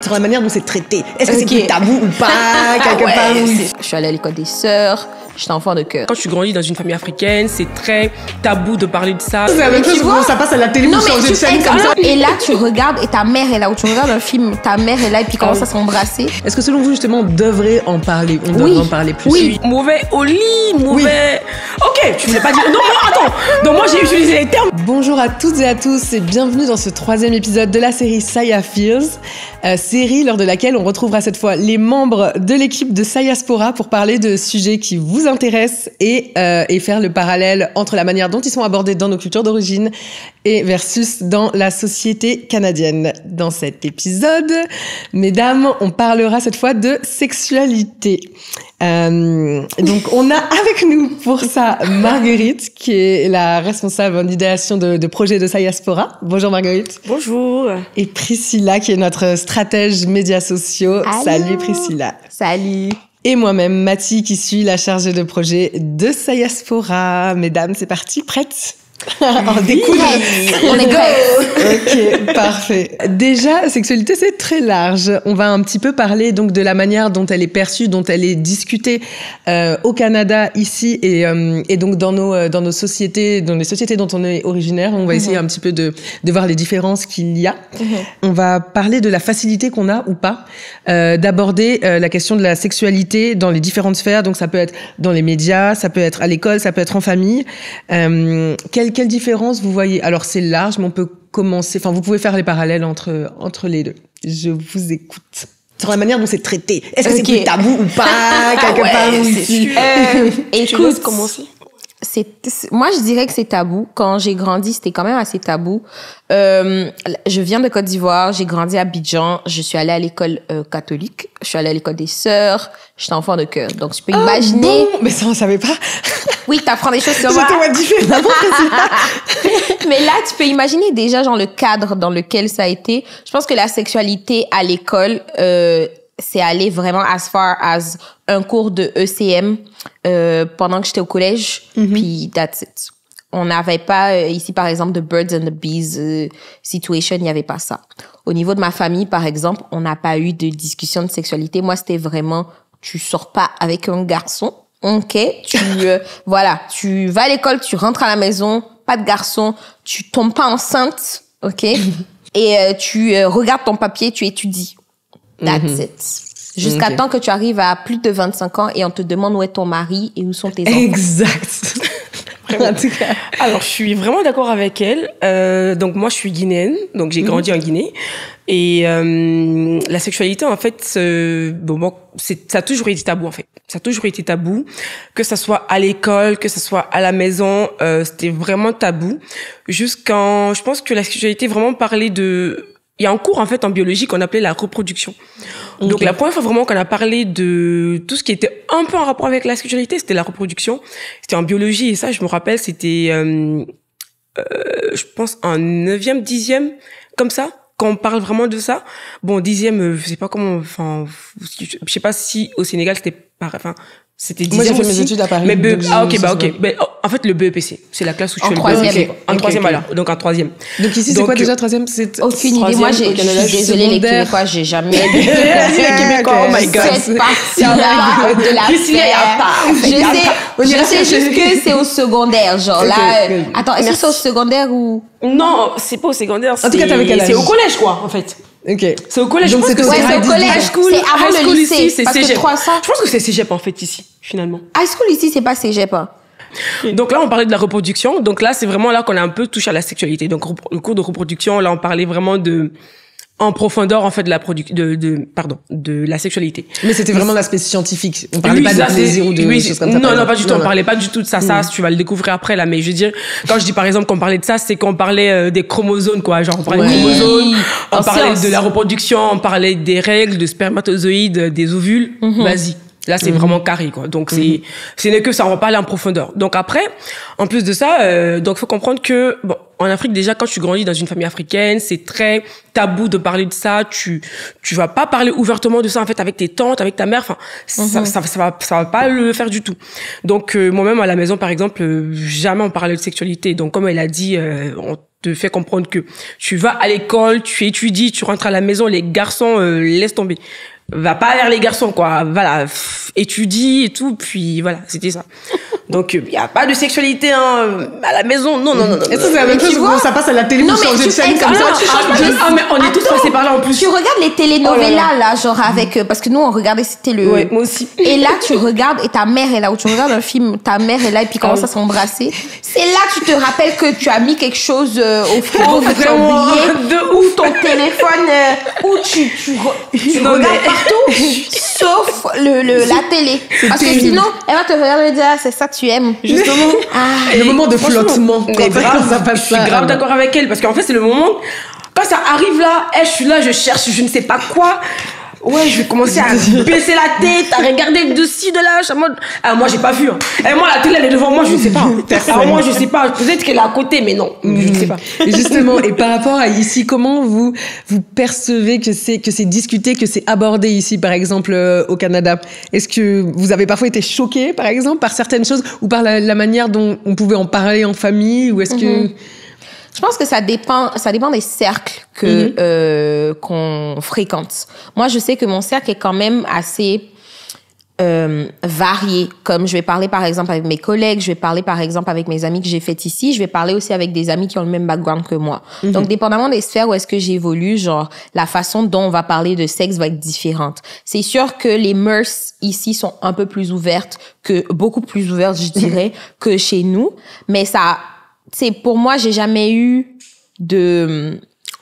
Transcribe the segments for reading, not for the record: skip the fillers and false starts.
Sur la manière dont c'est traité. Est-ce que c'est plus tabou ou pas, quelque part? Je suis allée à l'école des sœurs, j'étais enfant de cœur. Quand je suis grandie dans une famille africaine, c'est très tabou de parler de ça. C'est la même chose quand ça passe à la télé, vous changez de chaîne comme ça. Et là, tu regardes et ta mère est là, ou tu regardes un film, ta mère est là et puis commence à s'embrasser. Est-ce que selon vous, justement, on devrait en parler? On devrait en parler plus? Oui. Mauvais au lit, mauvais... Ok, tu voulais pas dire... Non, attends. Donc moi, j'ai utilisé les termes. Bonjour à toutes et à tous et bienvenue dans ce 3e épisode de la série Saya Fears. Série lors de laquelle on retrouvera cette fois les membres de l'équipe de Sayaspora pour parler de sujets qui vous intéressent et faire le parallèle entre la manière dont ils sont abordés dans nos cultures d'origine et versus dans la société canadienne. Dans cet épisode, mesdames, on parlera cette fois de sexualité. Donc on a avec nous pour ça Marguerite qui est la responsable en idéation de projet de Sayaspora. Bonjour Marguerite. Bonjour. Et Priscilla qui est notre stratège médias sociaux. Allô. Salut Priscilla. Salut. Et moi-même Mathie qui suis la chargée de projet de Sayaspora. Mesdames, c'est parti, prêtes? On découle. On est go. Ok, parfait. Déjà, sexualité, c'est très large. On va un petit peu parler donc de la manière dont elle est perçue, dont elle est discutée au Canada, ici, et donc dans nos sociétés, dans les sociétés dont on est originaire. On va essayer un petit peu de voir les différences qu'il y a. On va parler de la facilité qu'on a ou pas d'aborder la question de la sexualité dans les différentes sphères. Donc ça peut être dans les médias, ça peut être à l'école, ça peut être en famille. Quelle différence vous voyez? Alors c'est large, mais on peut commencer. Enfin, vous pouvez faire les parallèles entre les deux. Je vous écoute. Sur la manière dont c'est traité. Est-ce que c'est plus tabou ou pas, quelque part ici? Écoute, commencer. Moi, je dirais que c'est tabou. Quand j'ai grandi, c'était quand même assez tabou. Je viens de Côte d'Ivoire, j'ai grandi à Abidjan, je suis allée à l'école catholique, je suis allée à l'école des sœurs, j'étais enfant de cœur. Donc, tu peux imaginer... Bon, mais ça, on savait pas. Oui, t'apprends des choses sur moi. Je te vois différemment. Mais là, tu peux imaginer déjà genre le cadre dans lequel ça a été. Je pense que la sexualité à l'école, c'est aller vraiment as far as un cours de ECM pendant que j'étais au collège. Puis that's it. On n'avait pas ici, par exemple, de birds and the bees situation, il n'y avait pas ça. Au niveau de ma famille, par exemple, on n'a pas eu de discussion de sexualité. Moi, c'était vraiment, tu sors pas avec un garçon. Ok, voilà, tu vas à l'école, tu rentres à la maison, pas de garçon, tu tombes pas enceinte, ok, et tu regardes ton papier, tu étudies. That's it. Jusqu'à temps que tu arrives à plus de 25 ans et on te demande où est ton mari et où sont tes enfants. Exact. En tout cas. Alors, je suis vraiment d'accord avec elle. Donc, moi, je suis guinéenne. Donc, j'ai grandi en Guinée. Et la sexualité, en fait, ça a toujours été tabou, en fait. Ça a toujours été tabou. Que ça soit à l'école, que ça soit à la maison, c'était vraiment tabou. Jusqu'en... Je pense que la sexualité vraiment parlait de... Il y a un cours, en fait, en biologie qu'on appelait la reproduction. Donc, la première fois vraiment qu'on a parlé de tout ce qui était un peu en rapport avec la sexualité, c'était la reproduction. C'était en biologie, et ça, je me rappelle, c'était, je pense, en 9e, 10e, comme ça, quand on parle vraiment de ça. Bon, 10e, je sais pas comment, enfin, je sais pas si au Sénégal, c'était pareil, enfin, c'était 10e. Moi, j'ai fait aussi, mes études à Paris. Mais ok. ok. Mais, en fait, le BEPC, c'est la classe où tu fais le troisième. BEPC. En troisième, voilà. Donc, en 3e. Donc ici, c'est quoi déjà 3e? C'est Aucune idée. Moi, je suis désolée, les Québécois, j'ai jamais... Les Québécois, oh my God. Cette partie-là de la Je sais juste que c'est au secondaire, genre là... Attends, est-ce que c'est au secondaire ou... Non, c'est pas au secondaire. En tout cas, t'avais quel âge? C'est au collège, quoi, en fait. Ok. C'est au collège. Donc, je pense que c'est au collège. C'est avant le lycée. Ici, c'est parce cégep. que 300... Je pense que c'est cégep, en fait, ici, finalement. High school ici, c'est pas cégep. Hein. Donc là, on parlait de la reproduction. Donc là, c'est vraiment là qu'on a un peu touché à la sexualité. Donc, le cours de reproduction, là, on parlait vraiment en profondeur, en fait, de la sexualité. Mais c'était vraiment l'aspect scientifique. On parlait pas de plaisir ou de choses comme ça. Non, pas du tout. On parlait pas du tout de ça. Ça, tu vas le découvrir après, là. Mais je veux dire, quand je dis, par exemple, qu'on parlait de ça, c'est qu'on parlait des chromosomes, quoi. Genre, on parlait des chromosomes. On parlait de la reproduction. On parlait des règles, de spermatozoïdes, des ovules. Vas-y. Là, c'est vraiment carré, quoi. Donc, ce n'est que ça, on va pas aller en profondeur. Donc après, en plus de ça, donc faut comprendre que, bon, en Afrique, déjà, quand tu grandis dans une famille africaine, c'est très tabou de parler de ça. Tu vas pas parler ouvertement de ça, en fait, avec tes tantes, avec ta mère. Enfin, ça va pas le faire du tout. Donc, moi-même, à la maison, par exemple, jamais on parlait de sexualité. Donc, comme elle a dit, te fait comprendre que tu vas à l'école, tu étudies, tu rentres à la maison, les garçons, laisse tomber. Va pas vers les garçons, quoi. Voilà, étudie et tout, puis voilà, c'était ça. Donc, il y a pas de sexualité à la maison. Non. Est-ce que c'est la même chose quand ça passe à la télé, vous changez de chaîne comme ça? Mais on est tous passés par là en plus. Tu regardes les telenovelas, là, genre avec... parce que nous, on regardait, c'était le... Ouais, moi aussi. Et là, tu regardes, et ta mère est là, ou tu regardes un film, ta mère est là, et puis commence à s'embrasser. C'est là que tu te rappelles que tu as mis quelque chose au frigo, que tu as oublié, ou ton téléphone, ou tu regardes partout, sauf la télé. Parce que sinon, elle va te regarder et dire, ah, c'est ça que tu aimes. Justement. Le moment de flottement. Je suis grave d'accord avec elle, parce qu'en fait, c'est le moment, quand ça arrive là, je suis là, je cherche je ne sais pas quoi. Ouais, je vais commencer à baisser la tête, à regarder de ci, de là. Je suis en mode, moi, j'ai pas vu. Et moi, la télé, elle est devant moi, je ne sais pas. Moi, je sais pas. Peut-être qu'elle est à côté, mais non, je ne sais pas. Et justement, et par rapport à ici, comment vous percevez que c'est discuté, que c'est abordé ici, par exemple, au Canada? Est-ce que vous avez parfois été choqué, par exemple, par certaines choses, ou par la manière dont on pouvait en parler en famille, ou est-ce que... Je pense que ça dépend des cercles qu'on fréquente. Moi, je sais que mon cercle est quand même assez varié. Comme je vais parler, par exemple, avec mes collègues, je vais parler, par exemple, avec mes amis que j'ai fait ici, je vais parler aussi avec des amis qui ont le même background que moi. Donc, dépendamment des sphères où est-ce que j'évolue, genre, la façon dont on va parler de sexe va être différente. C'est sûr que les mœurs ici sont un peu plus ouvertes beaucoup plus ouvertes, je dirais, que chez nous. Mais c'est pour moi, j'ai jamais eu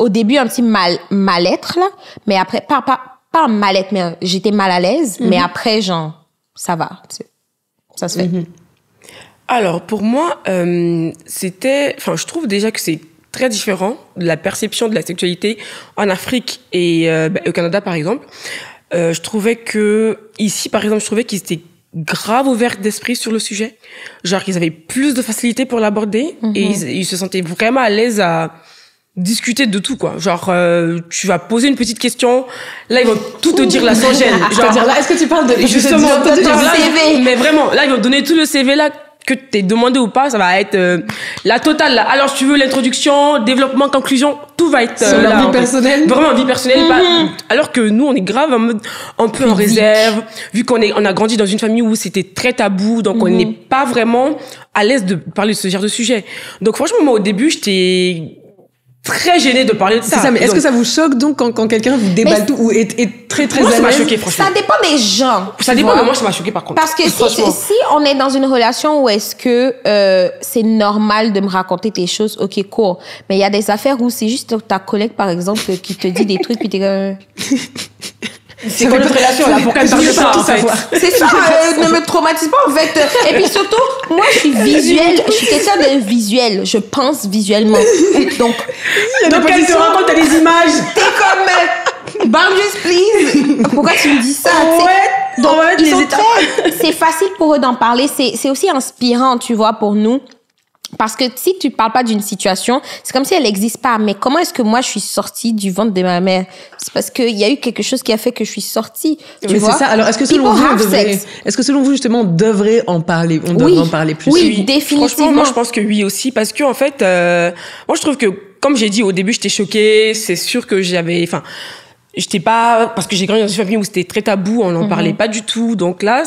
au début un petit mal-être là, mais après pas un mal-être, mais j'étais mal à l'aise, mais après genre ça va, ça se fait. Alors pour moi, je trouve déjà que c'est très différent de la perception de la sexualité en Afrique et au Canada par exemple. Je trouvais que ici par exemple, qu'ils étaient grave ouvert d'esprit sur le sujet, genre qu'ils avaient plus de facilité pour l'aborder et ils se sentaient vraiment à l'aise à discuter de tout, quoi. Genre tu vas poser une petite question, là ils vont tout te dire là sans gêne. C'est-à-dire là, est-ce que tu parles de justement CV, mais vraiment là ils vont donner tout le CV là que t'es demandé ou pas, ça va être la totale là. Alors si tu veux l'introduction, développement, conclusion, tout va être sur la vie personnelle. Vraiment vie personnelle. Alors que nous on est grave en mode un peu en réserve, vu qu'on a grandi dans une famille où c'était très tabou, donc on n'est pas vraiment à l'aise de parler de ce genre de sujet. Donc franchement moi au début j'étais très gênée de parler de ça. C'est ça, mais est-ce que ça vous choque donc quand quelqu'un vous déballe tout ou est très moi, à l'aise? Ça m'a choqué, franchement. Ça dépend des gens. Ça dépend, mais moi, ça m'a choqué par contre. Parce que si on est dans une relation où est-ce que c'est normal de me raconter tes choses, ok, cool. Mais il y a des affaires où c'est juste ta collègue, par exemple, qui te dit des trucs, puis t'es comme... C'est quoi notre relation là? Pourquoi elle parle de ça en fait? C'est ça, ne me traumatise pas en fait. Et puis surtout, moi je suis visuelle, je suis quelqu'un de visuel, je pense visuellement. Donc elle te raconte des images. T'es comme boundaries please. Pourquoi tu me dis ça? Ouais. Donc ils sont c'est facile pour eux d'en parler, c'est aussi inspirant, tu vois, pour nous. Parce que si tu parles pas d'une situation, c'est comme si elle n'existe pas. Mais comment est-ce que moi, je suis sortie du ventre de ma mère? C'est parce qu'il y a eu quelque chose qui a fait que je suis sortie. Tu vois? C'est ça. Alors, est-ce que selon vous, justement, on devrait en parler? On devrait en parler plus? Oui, définitivement. Franchement, moi, je pense que oui aussi. Parce que, en fait, moi, je trouve que, comme j'ai dit au début, j'étais choquée. C'est sûr que j'étais pas, parce que j'ai grandi dans une famille où c'était très tabou, on n'en parlait pas du tout. Donc là,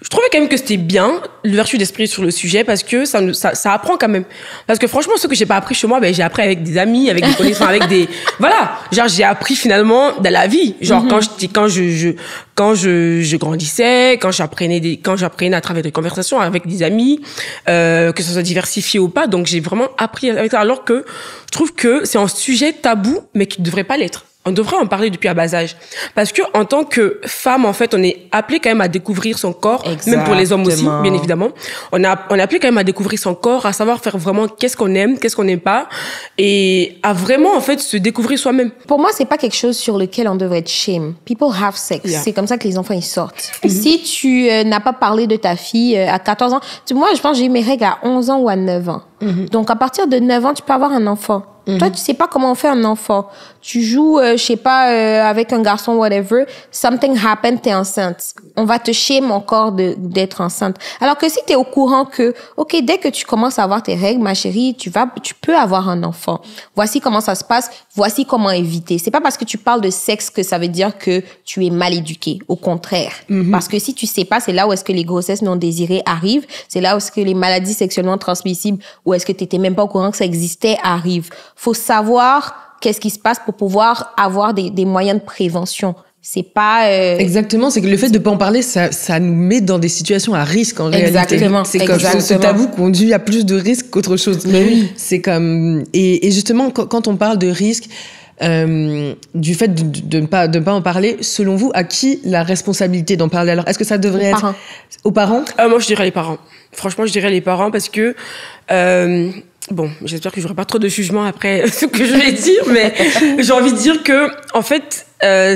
je trouvais quand même que c'était bien l'ouverture d'esprit sur le sujet parce que ça apprend quand même. Parce que franchement, ce que j'ai pas appris chez moi, j'ai appris avec des amis, avec des connaissances, avec des, voilà. Genre, j'ai appris finalement dans la vie. Genre, quand je grandissais, quand j'apprenais à travers des conversations avec des amis, que ce soit diversifié ou pas. Donc, j'ai vraiment appris avec ça. Alors que je trouve que c'est un sujet tabou, mais qui ne devrait pas l'être. On devrait en parler depuis un bas âge. Parce que, en tant que femme, en fait, on est appelé quand même à découvrir son corps. Exactement. Même pour les hommes aussi, bien évidemment. On est appelé quand même à découvrir son corps, à savoir faire vraiment qu'est-ce qu'on aime, qu'est-ce qu'on n'aime pas. Et à vraiment, en fait, se découvrir soi-même. Pour moi, c'est pas quelque chose sur lequel on devrait être shame. People have sex. Yeah. C'est comme ça que les enfants, ils sortent. Si tu n'as pas parlé de ta fille à 14 ans, moi, je pense que j'ai eu mes règles à 11 ans ou à 9 ans. Donc, à partir de 9 ans, tu peux avoir un enfant. Toi, tu sais pas comment on fait un enfant. Tu joues, je sais pas, avec un garçon, whatever. Something happened, t'es enceinte. On va te shame encore d'être enceinte. Alors que si t'es au courant que, OK, dès que tu commences à avoir tes règles, ma chérie, tu peux avoir un enfant. Voici comment ça se passe. Voici comment éviter. C'est pas parce que tu parles de sexe que ça veut dire que tu es mal éduqué. Au contraire. Parce que si tu sais pas, c'est là où est-ce que les grossesses non désirées arrivent. C'est là où est-ce que les maladies sexuellement transmissibles, où est-ce que t'étais même pas au courant que ça existait, arrivent. Faut savoir qu'est-ce qui se passe pour pouvoir avoir des moyens de prévention. C'est pas... Exactement, c'est que le fait de pas en parler, ça nous met dans des situations à risque en réalité. Exactement. C'est comme ce tabou conduit à plus de risques qu'autre chose. Mais oui. C'est comme... Et justement, quand on parle de risque, du fait de ne pas en parler, selon vous, à qui la responsabilité d'en parler? Alors, est-ce que ça devrait être aux parents? Moi, je dirais les parents. Franchement, je dirais les parents parce que... Bon, j'espère que j'aurai pas trop de jugement après ce que je vais dire, mais j'ai envie de dire que, en fait,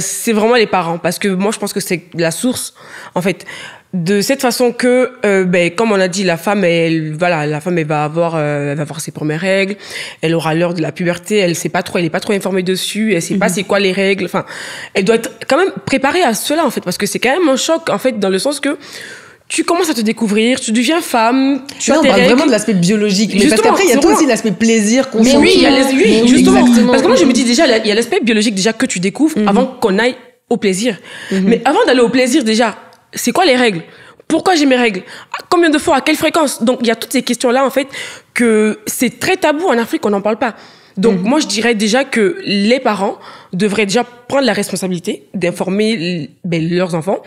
c'est vraiment les parents, parce que moi, je pense que c'est la source, en fait, de cette façon que, comme on a dit, la femme, elle va avoir ses premières règles, elle aura l'heure de la puberté, elle est pas trop informée dessus, elle sait pas c'est quoi les règles, enfin, elle doit être quand même préparée à cela, en fait, parce que c'est quand même un choc, en fait, dans le sens que tu commences à te découvrir, tu deviens femme, tu as tes règles. On parle vraiment de l'aspect biologique. Mais parce qu'après, il y a tout aussi l'aspect plaisir, conscience. Mais oui, justement. Parce que moi, je me dis déjà, il y a l'aspect biologique déjà que tu découvres avant qu'on aille au plaisir. Mais avant d'aller au plaisir, déjà, c'est quoi les règles? Pourquoi j'ai mes règles? Combien de fois? À quelle fréquence? Donc, il y a toutes ces questions-là, en fait, que c'est très tabou en Afrique, on n'en parle pas. Donc, moi, je dirais déjà que les parents devraient déjà prendre la responsabilité d'informer leurs enfants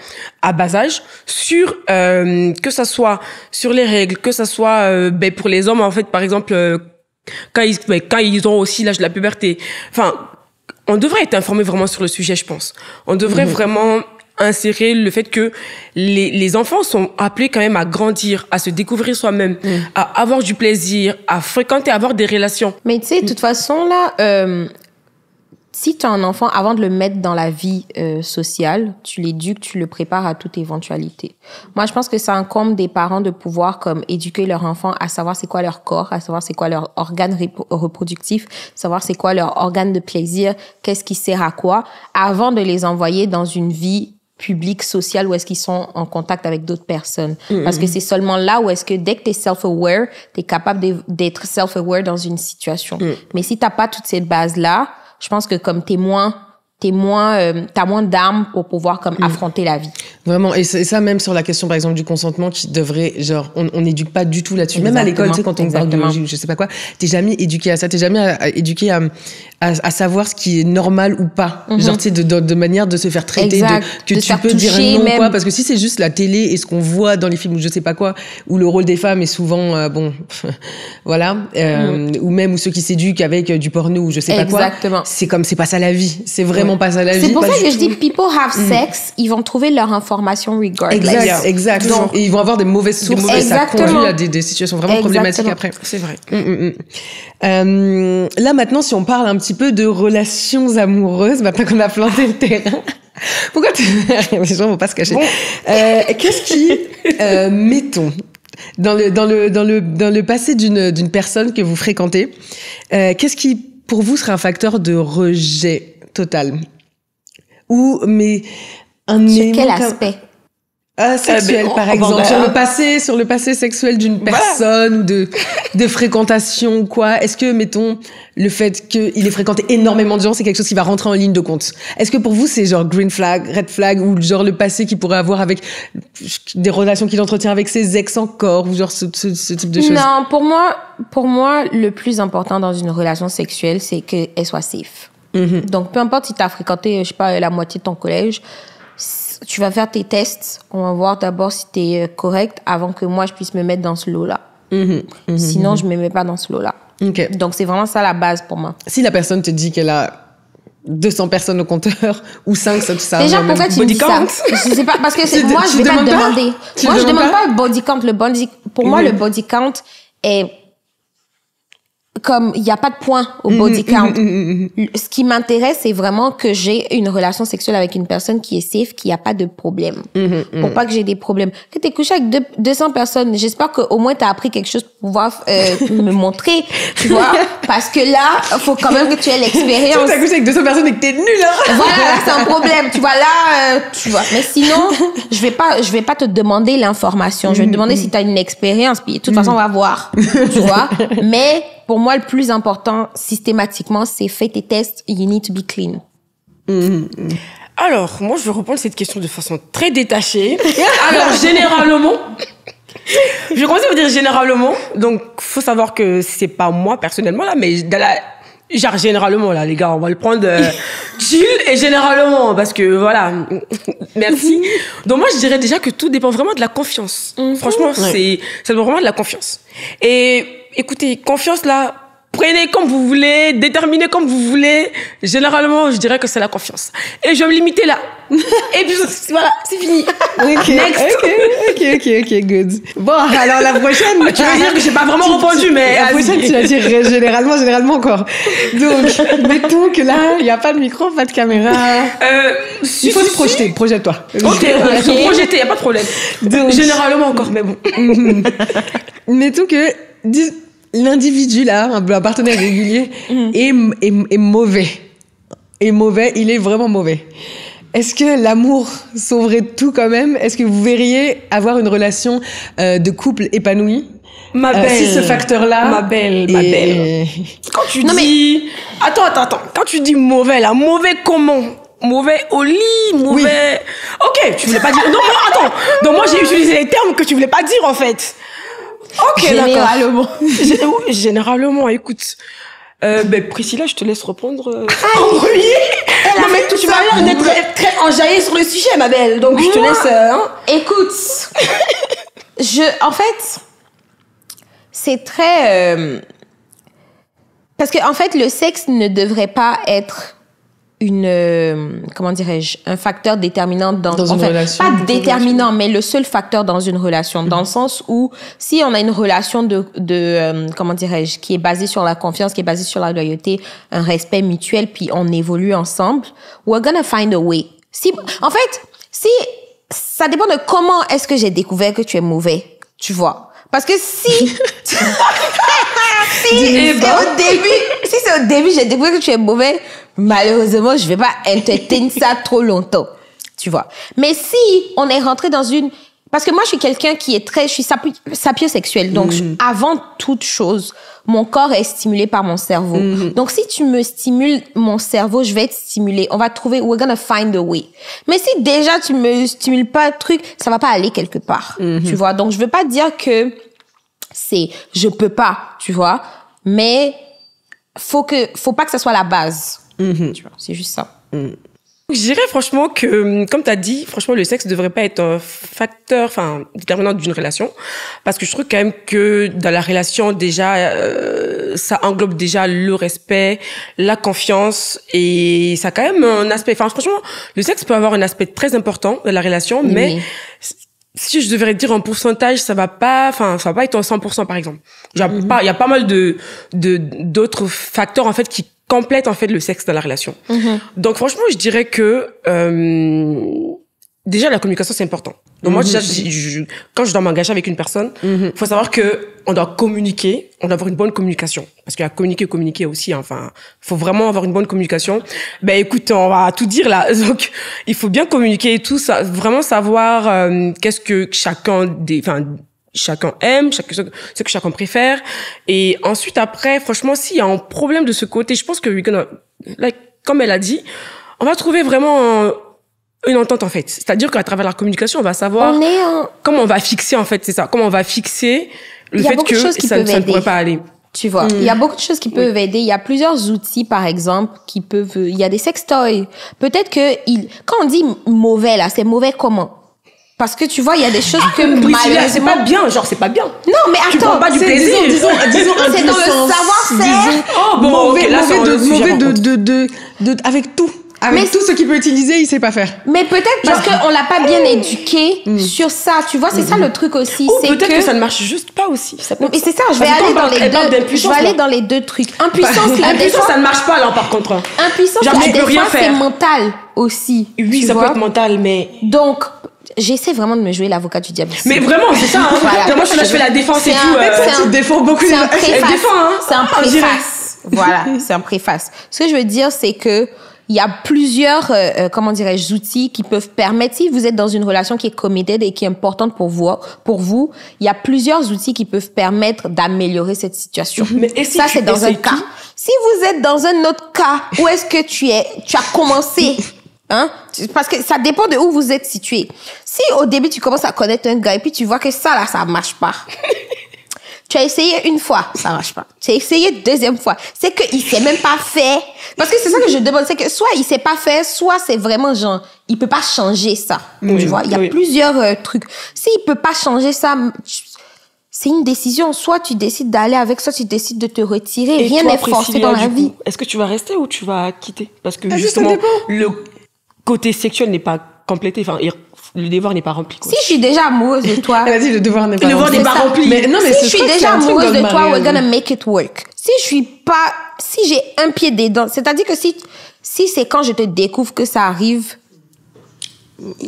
à bas âge sur que ça soit sur les règles, que ça soit pour les hommes, en fait, par exemple, quand ils ont aussi l'âge de la puberté. Enfin, on devrait être informé vraiment sur le sujet, je pense. On devrait vraiment insérer le fait que les enfants sont appelés quand même à grandir, à se découvrir soi-même, à avoir du plaisir, à fréquenter, à avoir des relations. Mais tu sais, de toute façon, là, si tu as un enfant, avant de le mettre dans la vie sociale, tu l'éduques, tu le prépares à toute éventualité. Moi, je pense que ça incombe des parents de pouvoir comme éduquer leur enfant à savoir c'est quoi leur corps, à savoir c'est quoi leur organe reproductif, savoir c'est quoi leur organe de plaisir, qu'est-ce qui sert à quoi, avant de les envoyer dans une vie public, social, où est-ce qu'ils sont en contact avec d'autres personnes. Parce que c'est seulement là où est-ce que dès que t'es self-aware, t'es capable d'être self-aware dans une situation. Mais si t'as pas toute cette base-là, je pense que comme t'as moins d'armes pour pouvoir comme affronter la vie. Vraiment, et ça même sur la question par exemple du consentement qui devrait on n'éduque pas du tout là-dessus. Même à l'école, tu sais, quand on parle de biologie ou je sais pas quoi, t'es jamais éduqué à ça, t'es jamais éduqué à savoir ce qui est normal ou pas. Genre tu sais de manière de se faire traiter, que tu peux dire non même. Quoi, parce que si c'est juste la télé et ce qu'on voit dans les films ou je sais pas quoi, où le rôle des femmes est souvent voilà, ou même ceux qui s'éduquent avec du porno ou je sais pas quoi, c'est comme c'est pas ça la vie, c'est vraiment pas ça la vie. C'est pour ça que je dis people have sex, ils vont trouver leur information regardless. Exact. Donc, et ils vont avoir des mauvaises sources et ça conduit à des situations vraiment problématiques après. C'est vrai. Là maintenant, si on parle un petit peu de relations amoureuses, maintenant qu'on a planté le terrain. Pourquoi les gens vont pas se cacher. Qu'est-ce qui, mettons, dans le passé d'une personne que vous fréquentez, qu'est-ce qui pour vous serait un facteur de rejet total? Ou mais un sur quel aspect? Sexuel, par exemple, sur le passé sexuel d'une personne ou de fréquentation ou quoi. Est-ce que, mettons, le fait qu'il ait fréquenté énormément de gens, c'est quelque chose qui va rentrer en ligne de compte? Est-ce que pour vous, c'est genre green flag, red flag, ou genre le passé qu'il pourrait avoir avec des relations qu'il entretient avec ses ex encore, ou genre ce type de choses? Non, pour moi, le plus important dans une relation sexuelle, c'est qu'elle soit safe. Donc, peu importe si t'as fréquenté, je sais pas, la moitié de ton collège, tu vas faire tes tests. On va voir d'abord si t'es correct avant que moi, je puisse me mettre dans ce lot-là. Sinon, je me mets pas dans ce lot-là. Donc, c'est vraiment ça la base pour moi. Si la personne te dit qu'elle a 200 personnes au compteur ou 5, ça déjà, pourquoi tu me dis ça? Je sais pas, parce que moi, je vais pas te demander. Moi, je demande pas le body count. Pour moi, le body count est... comme il y a pas de point au body count. Ce qui m'intéresse, c'est vraiment que j'ai une relation sexuelle avec une personne qui est safe, qui a pas de problème. Pour pas que j'ai des problèmes. Que t'es couché avec 200 personnes, j'espère qu'au moins t'as appris quelque chose pour pouvoir me montrer, tu vois. Parce que là, faut quand même que tu aies l'expérience. T'as couché avec 200 personnes et que t'es nul, hein. Voilà, là, c'est un problème. Tu vois, là, tu vois. Mais sinon, je vais pas te demander l'information. Je vais te demander si t'as une expérience, puis de toute façon, on va voir. Tu vois. Mais, pour moi, le plus important, systématiquement, c'est fais tes tests, you need to be clean. Alors, moi, je vais répondre à cette question de façon très détachée. Alors, généralement, je vais commencer par dire généralement. Donc, faut savoir que c'est pas moi, personnellement, là, mais genre, généralement, là, les gars, on va le prendre chill et généralement, parce que, voilà, merci. Donc, moi, je dirais déjà que tout dépend vraiment de la confiance. Franchement, ça dépend vraiment de la confiance. Et, écoutez, confiance, là, prenez comme vous voulez, déterminez comme vous voulez. Généralement, je dirais que c'est la confiance. Et je vais me limiter là. Et puis, voilà, c'est fini. Next. Ok, good. Bon, alors la prochaine. Tu veux dire que j'ai pas vraiment répondu, mais. La prochaine, tu vas dire généralement encore. Donc, mettons que là, il n'y a pas de micro, pas de caméra. Il faut se projeter, projette-toi. Ok, se projeter, il n'y a pas de problème. Donc, généralement encore, mais bon. Mettons que l'individu là, un partenaire régulier, est mauvais. Est mauvais, il est vraiment mauvais. Est-ce que l'amour sauverait tout quand même? Est-ce que vous verriez avoir une relation de couple épanouie? Ma belle. Si ce facteur-là. Ma belle. Quand tu dis. Attends. Quand tu dis mauvais, là, mauvais comment? Mauvais au lit, mauvais. Oui. Ok, tu voulais pas dire. Non, attends. Donc moi, j'ai utilisé les termes que tu voulais pas dire, en fait. Ok, généralement. D'accord. Généralement, écoute. Priscilla, je te laisse répondre. En premier. Non, mais tu m'as l'air d'être très enjaillée sur le sujet, ma belle. Donc, je te laisse. Écoute, en fait, c'est très. Parce que, en fait, le sexe ne devrait pas être comment dirais-je, un facteur déterminant dans une relation. Pas déterminant, mais le seul facteur dans une relation, dans le sens où si on a une relation comment dirais-je, qui est basée sur la confiance, qui est basée sur la loyauté, un respect mutuel, puis on évolue ensemble, we're gonna find a way. En fait, ça dépend de comment est-ce que j'ai découvert que tu es mauvais, tu vois. Parce que si c'est au début, j'ai découvert que tu es mauvais, malheureusement, je vais pas entertain ça trop longtemps, tu vois. Mais si on est rentré dans parce que moi, je suis quelqu'un qui est je suis sapiosexuel. Donc, avant toute chose, mon corps est stimulé par mon cerveau. Donc, si tu me stimules mon cerveau, je vais être stimulée. On va trouver, we're gonna find a way. Mais si déjà tu me stimules pas le truc, ça va pas aller quelque part, tu vois. Donc, je veux pas dire que je peux pas, tu vois. Mais, faut pas que ça soit la base. Tu vois, c'est juste ça. Je dirais franchement que, comme tu as dit, franchement, le sexe ne devrait pas être un facteur, déterminant d'une relation. Parce que je trouve quand même que dans la relation, déjà, ça englobe déjà le respect, la confiance, et ça a quand même un aspect, franchement, le sexe peut avoir un aspect très important dans la relation, mais si je devrais dire en pourcentage, ça va pas être en 100%, par exemple. Il y a pas mal d'autres facteurs, en fait, qui complètent, en fait, le sexe dans la relation. Donc, franchement, je dirais que, déjà, la communication, c'est important. Donc, moi, déjà, quand je dois m'engager avec une personne, faut savoir que on doit communiquer, on doit avoir une bonne communication. Parce qu'il y a communiquer aussi, faut vraiment avoir une bonne communication. Écoute, on va tout dire, là. Donc, il faut bien communiquer et tout ça, vraiment savoir, qu'est-ce que chacun aime, ce que chacun préfère. Et ensuite, après, franchement, s'il y a un problème de ce côté, je pense que comme elle a dit, on va trouver vraiment une entente, en fait. C'est-à-dire qu'à travers la communication, on va savoir comment on va fixer, en fait, c'est ça. Comment on va fixer le fait que ça ne pourrait pas aller. Tu vois, il y a beaucoup de choses qui peuvent aider. Il y a plusieurs outils, par exemple, il y a des sextoys. Peut-être que quand on dit mauvais, là, c'est mauvais comment? Parce que tu vois, il y a des choses que malheureusement... C'est pas bien, c'est pas bien. Non, mais attends. Tu prends pas du plaisir. Disons c'est dans le savoir-faire. Mauvais avec tout. Avec tout ce qu'il peut utiliser, il sait pas faire. Mais peut-être parce qu'on l'a pas bien éduqué sur ça, tu vois, c'est ça le truc aussi. Ou peut-être que ça ne marche juste pas aussi. Et c'est ça, je vais aller dans les deux. Je vais aller dans les deux trucs. Impuissance, ça ne marche pas, alors, par contre. Impuissance, des fois, c'est mental aussi. Oui, ça peut être mental, mais... Donc, j'essaie vraiment de me jouer l'avocat du diable. Mais vraiment, c'est ça. Hein. Voilà. Moi, je fais la défense et tout. Tu défends beaucoup. C'est un préface. C'est un préface. Voilà, c'est un préface. Ce que je veux dire, c'est que il y a plusieurs, outils qui peuvent permettre, si vous êtes dans une relation qui est committed et qui est importante pour vous, il y a plusieurs outils qui peuvent permettre d'améliorer cette situation. Mais ça, c'est dans un cas. Si vous êtes dans un autre cas, où est-ce que tu as commencé? Hein? Parce que ça dépend de où vous êtes situé. Si au début, tu commences à connaître un gars et puis tu vois que ça, là, ça marche pas. Tu as essayé une fois, ça marche pas. Tu as essayé deuxième fois. C'est qu'il s'est même pas fait. Parce que c'est ça que je demande. C'est que soit il s'est pas fait, soit c'est vraiment genre, il peut pas changer ça. Tu vois, il y a plusieurs trucs. S'il peut pas changer ça, c'est une décision. Soit tu décides d'aller avec, soit tu décides de te retirer. Et rien n'est forcé dans la vie. Est-ce que tu vas rester ou tu vas quitter? Parce que justement, le côté sexuel n'est pas complété. Enfin, le devoir n'est pas rempli. Quoi. Si je suis déjà amoureuse de toi... Elle a dit le devoir n'est pas rempli. Le devoir n'est pas rempli. Mais non, mais si je suis déjà amoureuse de toi, we're gonna make it work. Si j'ai un pied dedans, c'est-à-dire que si c'est quand je te découvre que ça arrive...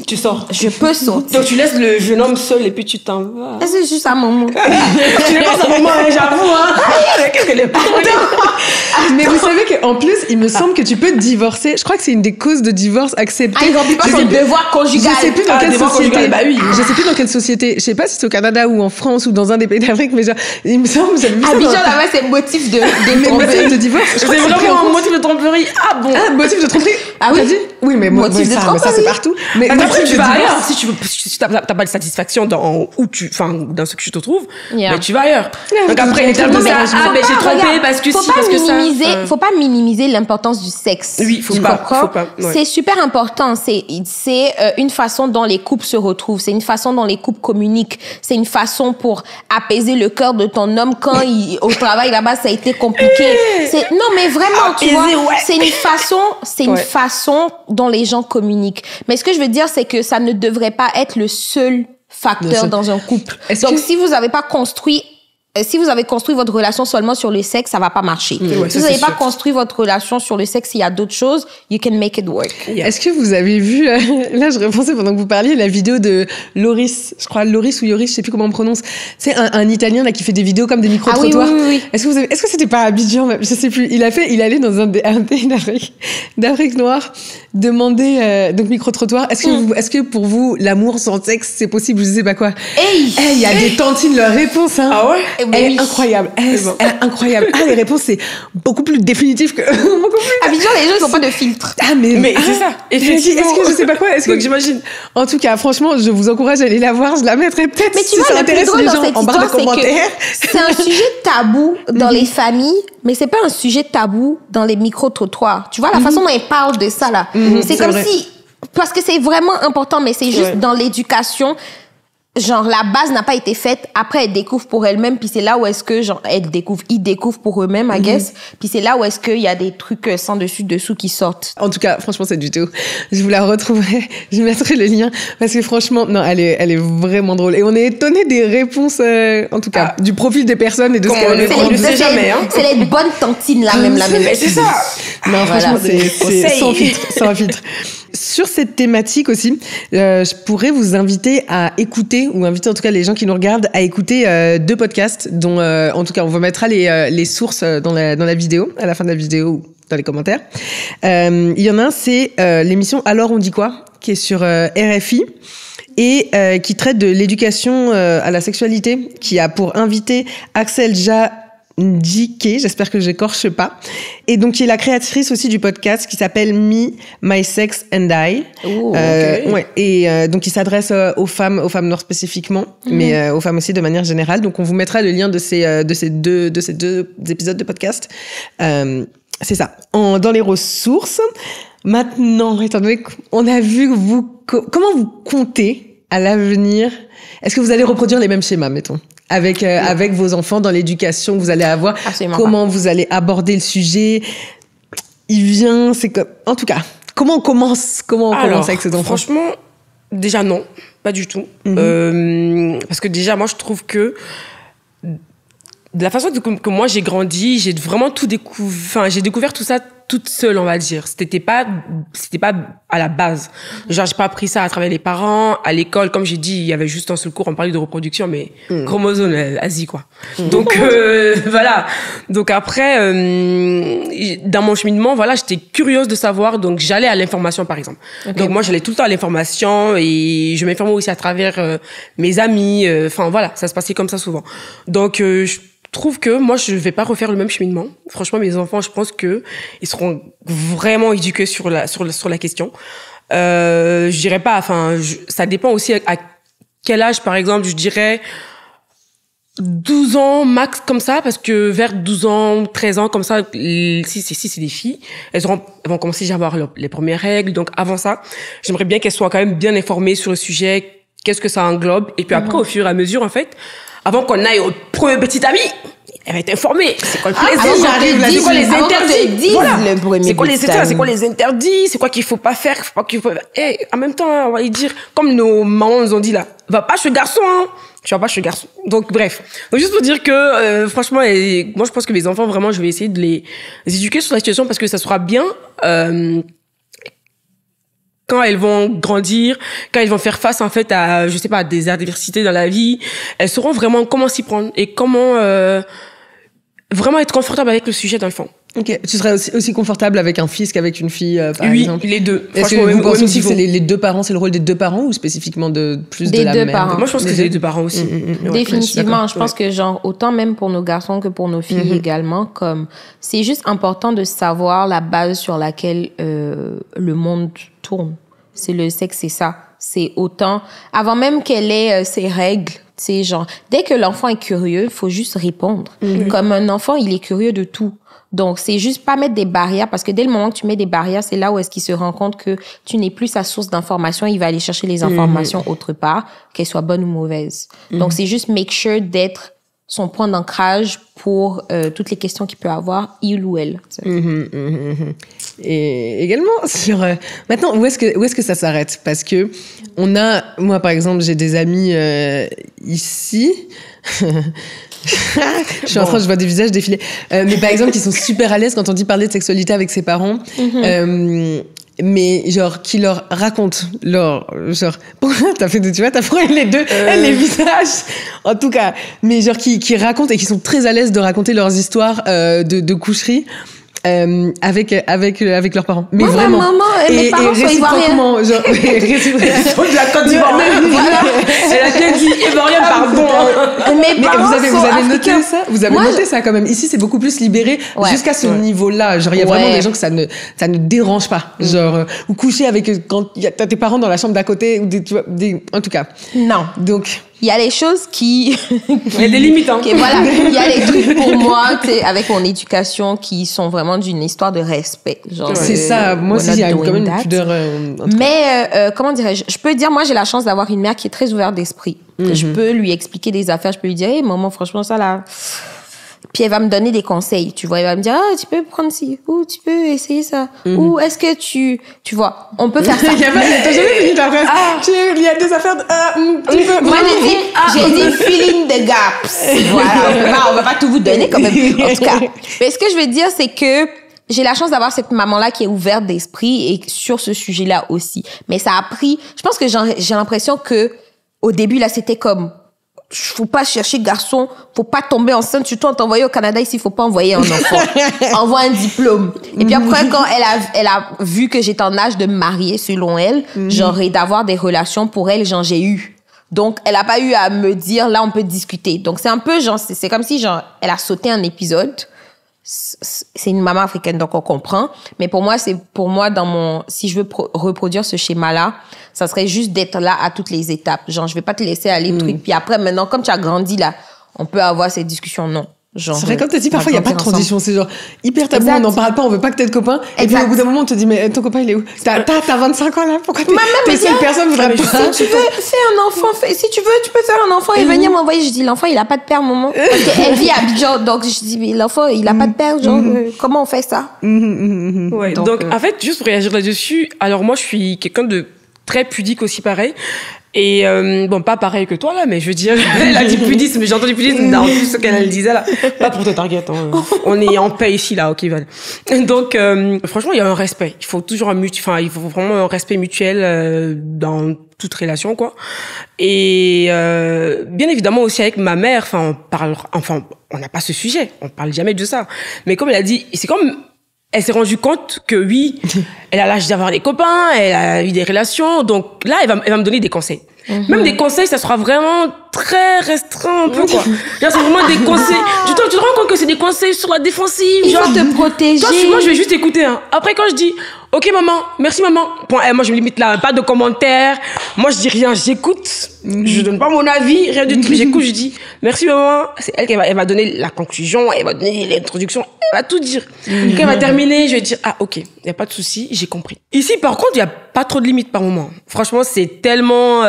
Tu sors. Je peux sortir. Donc tu laisses le jeune homme seul et puis tu t'en vas. C'est juste un moment. Tu n'es pas un moment, j'avoue. Hein. Qu'est-ce qu'elle est pas Mais vous savez qu'en plus, il me semble que tu peux divorcer. Je crois que c'est une des causes de divorce acceptées. Il remplit pas son devoir conjugal. Je sais plus dans quelle société. Bah oui. Je sais plus dans quelle société. Je sais pas si c'est au Canada ou en France ou dans un des pays d'Afrique, mais genre, il me semble, j'avais vu ça. Abidjan, là-bas, c'est motif de motif de divorce. C'est vraiment un motif de tromperie. Ah bon. Ah, motif de tromperie. Ah oui. Oui, mais motif de tromperie. ça c'est partout. Mais après, tu vas ailleurs. Si t'as pas de satisfaction dans ce que tu te trouves, ben tu vas ailleurs. Donc après, j'ai trompé parce que si, parce que ça. Faut pas minimiser l'importance du sexe. Oui, faut pas. Ouais. C'est super important. C'est une façon dont les couples se retrouvent. C'est une façon dont les couples communiquent. C'est une façon pour apaiser le cœur de ton homme quand au travail là-bas ça a été compliqué. Non mais vraiment, tu vois, c'est une façon dont les gens communiquent. Mais ce que je veux dire, c'est que ça ne devrait pas être le seul facteur dans un couple. Donc si vous avez construit votre relation seulement sur le sexe, ça va pas marcher. Si vous n'avez pas construit votre relation sur le sexe, il y a d'autres choses, you can make it work. Est-ce que vous avez vu, là je repensais pendant que vous parliez, la vidéo de Loris, je crois Loris ou Yoris, je sais plus comment on prononce. C'est un Italien là qui fait des vidéos comme des micro-trottoirs. Oui. Est-ce que c'était pas à Abidjan, je sais plus. Il allait dans un pays d'Afrique noire demander donc micro-trottoir. Est-ce que pour vous l'amour sans sexe c'est possible, je sais pas quoi. Il y a des tantines leur réponse hein. Ah ouais. Elle est incroyable. Elle est incroyable. Ah, les réponses, c'est beaucoup plus définitif que... Abidjan, les gens, ils n'ont pas de filtre. Ah, mais c'est ça. Effectivement. Est-ce que je sais pas quoi? Donc, j'imagine. En tout cas, franchement, je vous encourage à aller la voir. Je la mettrai peut-être mais tu si vois, ça intéresse les gens en barre de commentaires. C'est un sujet tabou dans les familles, mais c'est pas un sujet tabou dans les micro-trottoirs. Tu vois, la façon dont ils parlent de ça, là. C'est comme si... Parce que c'est vraiment important, mais c'est juste dans l'éducation... Genre, la base n'a pas été faite. Après, elle découvre pour elle-même. Puis c'est là où est-ce que, ils découvrent pour eux-mêmes, I guess. Puis c'est là où est-ce qu'il y a des trucs sans dessous qui sortent. En tout cas, franchement, cette vidéo, je vous la retrouverai. Je mettrai le lien. Parce que franchement, non, elle est vraiment drôle. Et on est étonné des réponses, en tout cas, du profil des personnes et de ce qu'elles on ne sait jamais, hein. C'est les bonnes tantines, là, même, la même. C'est ça. Non, franchement, c'est sans filtre. Sur cette thématique aussi, je pourrais vous inviter à écouter, ou inviter en tout cas les gens qui nous regardent à écouter 2 podcasts, dont en tout cas on vous mettra les sources dans la vidéo, à la fin de la vidéo ou dans les commentaires. Il y en a un, c'est l'émission Alors on dit quoi, qui est sur RFI et qui traite de l'éducation à la sexualité, qui a pour invité Axel Ndjike, j'espère que j'écorche pas, et donc qui est la créatrice aussi du podcast qui s'appelle Me, My Sex and I. Ouais, et donc il s'adresse aux femmes noires spécifiquement, mais aux femmes aussi de manière générale. Donc on vous mettra le lien de ces deux épisodes de podcast. C'est ça. Dans les ressources. Maintenant, étant donné qu'on a vu comment vous comptez à l'avenir, est-ce que vous allez reproduire les mêmes schémas, mettons? Avec vos enfants dans l'éducation que vous allez avoir. Absolument comment vous allez aborder le sujet. En tout cas, Comment on commence avec ses enfants? Franchement, déjà non, pas du tout. Parce que déjà, moi, je trouve que de la façon que moi j'ai grandi, j'ai vraiment tout découvert. Enfin, j'ai découvert tout ça toute seule, on va dire. C'était pas à la base. Genre, j'ai pas appris ça à travers les parents, à l'école. Comme j'ai dit, il y avait juste un seul cours, on parlait de reproduction, mais chromosome, Asie, quoi. Donc, voilà. Donc après, dans mon cheminement, voilà, j'étais curieuse de savoir, donc j'allais à l'information, par exemple. Okay. Donc moi, j'allais tout le temps à l'information et je m'informais aussi à travers mes amis. Enfin, voilà, ça se passait comme ça souvent. Donc, je trouve que moi je vais pas refaire le même cheminement. Franchement, mes enfants, je pense que ils seront vraiment éduqués sur la question. Je dirais pas, enfin, ça dépend aussi à quel âge, par exemple, je dirais 12 ans max comme ça, parce que vers 12 ans, 13 ans comme ça, si c'est des filles, elles vont commencer à avoir les premières règles. Donc avant ça, j'aimerais bien qu'elles soient quand même bien informées sur le sujet, qu'est-ce que ça englobe, et puis après au fur et à mesure en fait, avant qu'on aille au premier petit ami, elle va être informée. C'est quoi le plaisir? C'est quoi les interdits? Voilà. C'est quoi les interdits? C'est quoi qu'il faut pas faire? En même temps, on va lui dire, comme nos mamans nous ont dit là, va pas chez le garçon, hein. Tu vas pas chez le garçon. Donc, bref. Donc, juste pour dire que, franchement, moi, je pense que les enfants, vraiment, je vais essayer de les éduquer sur la situation parce que ça sera bien, quand elles vont grandir, quand elles vont faire face en fait à, je sais pas, des adversités dans la vie, elles sauront vraiment comment s'y prendre et comment vraiment être confortable avec le sujet dans le fond. Ok, tu serais aussi confortable avec un fils qu'avec une fille, par exemple? Oui, les deux. Est-ce que vous pensez aussi que c'est les deux parents, c'est le rôle des deux parents ou spécifiquement de la mère? Parents. Moi, je pense que c'est les deux parents aussi. Ouais, définitivement, je pense que genre autant même pour nos garçons que pour nos filles également, comme c'est juste important de savoir la base sur laquelle le monde tourne. C'est le sexe, c'est ça. C'est autant avant même qu'elle ait ses règles. C'est genre dès que l'enfant est curieux, faut juste répondre. Comme un enfant, il est curieux de tout. Donc, c'est juste pas mettre des barrières parce que dès le moment que tu mets des barrières, c'est là où est-ce qu'il se rend compte que tu n'es plus sa source d'information. Il va aller chercher les informations autre part, qu'elles soient bonnes ou mauvaises. Donc, c'est juste make sure d'être son point d'ancrage pour toutes les questions qu'il peut avoir, il ou elle. Et également sur maintenant où est-ce que ça s'arrête? Parce que moi par exemple, j'ai des amis ici. Je vois des visages défiler. Mais par exemple, qui sont super à l'aise quand on dit parler de sexualité avec ses parents. Mais genre qui leur racontent t'as pris les deux les visages en tout cas, mais genre qui racontent et qui sont très à l'aise de raconter leurs histoires de coucherie avec leurs parents. Mais moi, vraiment. Ma maman et mes parents sont ivoiriens. Genre, réciproquement, de la Côte d'Ivoire. Elle a bien dit ivoirien, pardon. Mais vous avez noté ça? Vous avez noté ça quand même. Ici, c'est beaucoup plus libéré jusqu'à ce niveau-là. Genre, il y a vraiment des gens que ça ne dérange pas. Genre, ou coucher avec, quand t'as tes parents dans la chambre d'à côté, ou en tout cas. Non. Donc. Il y a des choses qui... Il y a des limites, hein. Voilà. Il y a des trucs pour moi, avec mon éducation, qui sont vraiment d'une histoire de respect. Genre, c'est ça. Moi aussi, il y a quand même une pudeur. Mais, comment dirais-je? Je peux dire, moi, j'ai la chance d'avoir une mère qui est très ouverte d'esprit. Je peux lui expliquer des affaires. Je peux lui dire, hey, maman, franchement, ça, là... Puis elle va me donner des conseils, tu vois. Elle va me dire, tu peux prendre ci, ou tu peux essayer ça, ou est-ce que tu vois, on peut faire ça. T'as jamais fini ta phrase. Il y a des affaires moi, j'ai dit filling the gaps. Voilà, on va pas tout vous donner quand même, en tout cas. Mais ce que je veux dire, c'est que j'ai la chance d'avoir cette maman-là qui est ouverte d'esprit et sur ce sujet-là aussi. Mais ça a pris, je pense que j'ai l'impression que au début, là, c'était comme, faut pas chercher garçon, faut pas tomber enceinte, surtout en t'envoyant au Canada ici, faut pas envoyer un enfant. Envoie un diplôme. Et puis après, quand elle a vu que j'étais en âge de me marier, selon elle, genre, et d'avoir des relations pour elle, genre, j'ai eu. Donc, elle a pas eu à me dire, là, on peut discuter. Donc, c'est un peu, genre, c'est comme si, genre, elle a sauté un épisode. C'est une maman africaine, donc on comprend. Mais pour moi, si je veux reproduire ce schéma-là, ça serait juste d'être là à toutes les étapes. Genre, je vais pas te laisser aller le truc. Puis après, maintenant, comme tu as grandi là, on peut avoir cette discussion. Non. Genre, c'est vrai, comme tu as dit, parfois, il n'y a pas de transition. C'est genre hyper tabou, Exact. on n'en parle pas, on veut pas que t'aies de copain. Et puis, au bout d'un moment, on te dit, mais ton copain, il est où? T'as 25 ans, là? Pourquoi t'es seule personne voudrait pas? Si tu veux, fais un enfant. Si tu veux, tu peux faire un enfant et venir m'envoyer. Je dis, l'enfant, il a pas de père, maman. Parce qu'elle vit à Abidjan. Donc, je dis, mais l'enfant, il a pas de père. Genre, comment on fait ça? Ouais, donc, en fait, juste pour réagir là-dessus, alors moi, je suis quelqu'un de très pudique aussi, pareil. Et bon, pas pareil que toi, là, mais je veux dire, elle a dit pudisme, mais j'ai entendu pudisme dans tout ce qu'elle disait, là. Pas pour te target, hein. On est en paix ici, là, ok, Val. Donc, franchement, il y a un respect. Il faut toujours il faut vraiment un respect mutuel dans toute relation, quoi. Et bien évidemment aussi avec ma mère, on n'a pas ce sujet, on parle jamais de ça. Mais comme elle a dit, c'est comme elle s'est rendue compte que oui, elle a l'âge d'avoir des copains, elle a eu des relations, donc là, elle va me donner des conseils. Même des conseils, ça sera vraiment très restreint un peu, quoi. Genre, c'est vraiment des conseils. Tu te rends compte que c'est des conseils sur la défensive. Il genre, faut te protéger. Toi, moi, je vais juste écouter, hein. Après, quand je dis, ok, maman, merci, maman. Point, moi, je me limite là, pas de commentaires. Moi, je dis rien, j'écoute. Je donne pas mon avis, rien du tout. J'écoute, je dis, merci, maman. C'est elle elle va donner la conclusion, elle va donner l'introduction, elle va tout dire. Quand elle va terminer, je vais dire, ah, ok, y a pas de souci, j'ai compris. Ici, par contre, il y a pas trop de limites par moment. Franchement, c'est tellement,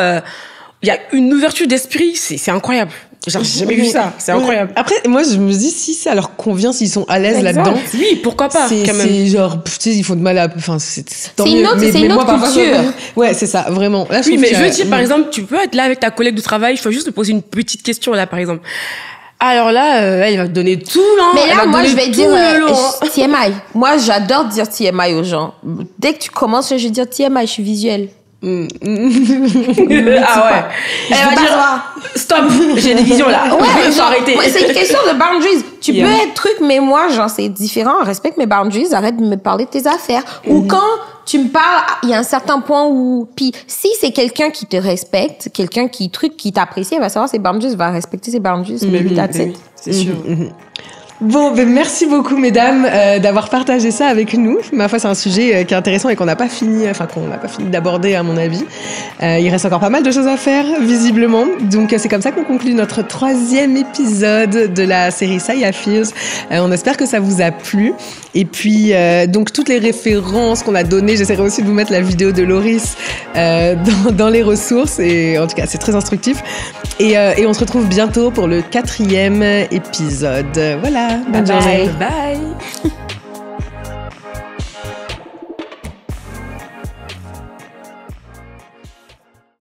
il y a une ouverture d'esprit, c'est incroyable. Genre, j'ai jamais vu ça, c'est incroyable. Après, moi, je me dis, si ça leur convient, s'ils sont à l'aise là-dedans. Oui, pourquoi pas, quand même. C'est genre, tu sais, ils font de mal à, enfin, c'est une autre culture. Ouais, c'est ça, vraiment. Là, oui, mais je veux dire, par exemple, tu peux être là avec ta collègue de travail, je peux juste te poser une petite question, là, par exemple. Alors là, elle va te donner tout, non? Mais là, moi, je vais dire TMI. Moi, j'adore dire TMI aux gens. Dès que tu commences, je vais dire TMI, je suis visuelle. Ah ouais. Elle va dire, stop, j'ai des visions là. Ouais, faut arrêter. Ouais, c'est une question de boundaries. Tu peux être truc, mais moi, genre, c'est différent. Respecte mes boundaries, arrête de me parler de tes affaires. Ou quand tu me parles, il y a un certain point où, puis si c'est quelqu'un qui te respecte, quelqu'un qui t'apprécie, elle va savoir ses boundaries, va respecter ses boundaries. C'est sûr. Bon, ben merci beaucoup, mesdames, d'avoir partagé ça avec nous. Ma foi, c'est un sujet qui est intéressant et qu'on n'a pas fini d'aborder, à mon avis. Il reste encore pas mal de choses à faire, visiblement. Donc, c'est comme ça qu'on conclut notre 3e épisode de la série Saya Fears. On espère que ça vous a plu. Et puis, donc, toutes les références qu'on a données, j'essaierai aussi de vous mettre la vidéo de Loris dans les ressources. Et en tout cas, c'est très instructif. Et on se retrouve bientôt pour le 4e épisode. Voilà. Bonne journée. Bye.